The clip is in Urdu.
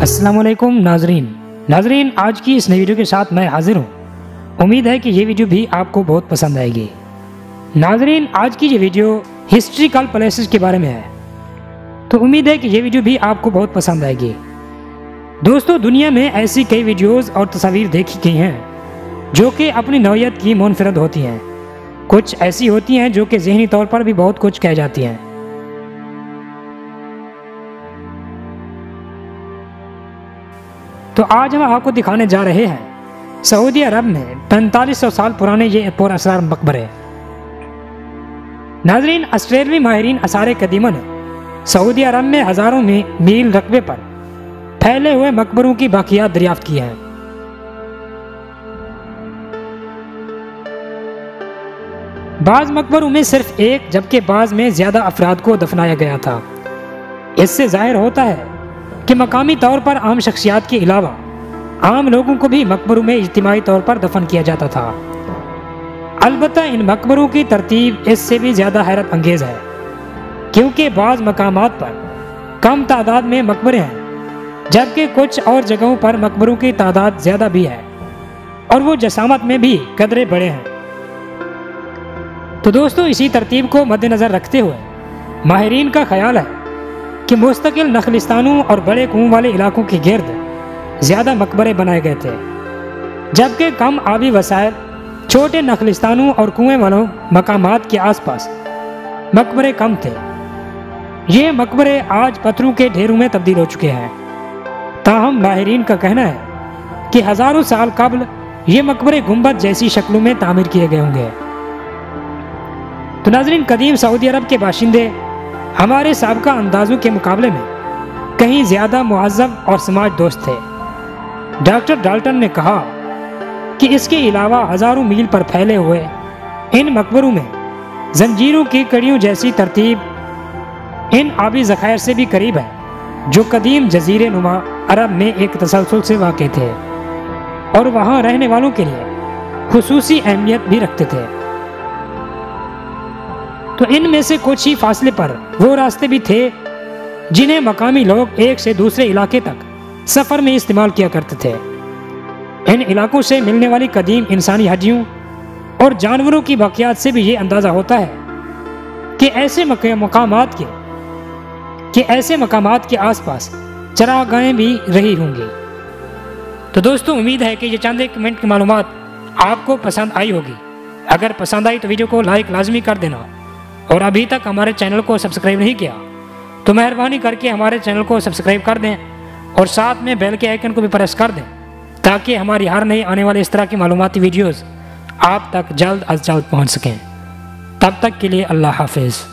السلام علیکم ناظرین آج کی اس نئی ویڈیو کے ساتھ میں حاضر ہوں۔ امید ہے کہ یہ ویڈیو بھی آپ کو بہت پسند آئے گی۔ ناظرین آج کی یہ ویڈیو ہسٹوریکل پلیسز کے بارے میں ہے، تو امید ہے کہ یہ ویڈیو بھی آپ کو بہت پسند آئے گی۔ دوستو دنیا میں ایسی کئی ویڈیوز اور تصاویر دیکھی گئی ہیں جو کہ اپنی نوعیت کی منفرد ہوتی ہیں، کچھ ایسی ہوتی ہیں جو کہ ذہنی طور پر بھی بہت کچھ کہہ جاتی ہیں۔ تو آج ہم آپ کو دکھانے جا رہے ہیں سعودی عرب میں 4500 سال پرانے یہ پر اسرار مقبرے۔ ناظرین آسٹریلوی ماہرین آثار قدیمہ نے سعودی عرب میں ہزاروں میل رقبے پر پھیلے ہوئے مقبروں کی باقیات دریافت کی ہیں۔ بعض مقبروں میں صرف ایک جبکہ بعض میں زیادہ افراد کو دفنایا گیا تھا۔ اس سے ظاہر ہوتا ہے کہ مقامی طور پر عام شخصیات کے علاوہ عام لوگوں کو بھی مقبروں میں اجتماعی طور پر دفن کیا جاتا تھا۔ البتہ ان مقبروں کی ترتیب اس سے بھی زیادہ حیرت انگیز ہے، کیونکہ بعض مقامات پر کم تعداد میں مقبرے ہیں جبکہ کچھ اور جگہوں پر مقبروں کی تعداد زیادہ بھی ہے اور وہ جسامت میں بھی قدرے بڑے ہیں۔ تو دوستو اسی ترتیب کو مد نظر رکھتے ہوئے ماہرین کا خیال ہے کہ مستقل نخلستانوں اور بڑے کنویں والے علاقوں کے گرد زیادہ مقبرے بنائے گئے تھے، جبکہ کم آبی وسائل، چھوٹے نخلستانوں اور کنویں والوں مقامات کے آس پاس مقبرے کم تھے۔ یہ مقبرے آج پتھروں کے ڈھیروں میں تبدیل ہو چکے ہیں، تاہم ماہرین کا کہنا ہے کہ ہزاروں سال قبل یہ مقبرے گنبد جیسی شکلوں میں تعمیر کیے گئے ہوں گے۔ تو ناظرین قدیم سعودی عرب کے باشندے ہمارے سابقہ اندازوں کے مقابلے میں کہیں زیادہ مہذب اور سماج دوست تھے۔ ڈاکٹر ڈالٹن نے کہا کہ اس کے علاوہ ہزاروں میل پر پھیلے ہوئے ان مقبروں میں زنجیروں کی کڑیوں جیسی ترتیب ان آبی ذخائر سے بھی قریب ہے جو قدیم جزیرے نما عرب میں ایک تسلسل سے واقع تھے اور وہاں رہنے والوں کے لیے خصوصی اہمیت بھی رکھتے تھے۔ تو ان میں سے کچھ ہی فاصلے پر وہ راستے بھی تھے جنہیں مقامی لوگ ایک سے دوسرے علاقے تک سفر میں استعمال کیا کرتے تھے۔ ان علاقوں سے ملنے والی قدیم انسانی ہڈیوں اور جانوروں کی باقیات سے بھی یہ اندازہ ہوتا ہے کہ ایسے مقامات کے آس پاس چراگاہیں بھی رہی ہوں گی۔ تو دوستو امید ہے کہ یہ چند ایک منٹ کی معلومات آپ کو پسند آئی ہوگی۔ اگر پسند آئی تو ویڈیو کو لائک لازمی کر دینا، اور ابھی تک ہمارے چینل کو سبسکرائب نہیں کیا تو مہربانی کر کے ہمارے چینل کو سبسکرائب کر دیں اور ساتھ میں بیل کے آئیکن کو بھی پریس کر دیں تاکہ ہماری ہر نئی آنے والے اس طرح کی معلوماتی ویڈیوز آپ تک جلد از جلد پہنچ سکیں۔ تب تک کے لیے اللہ حافظ۔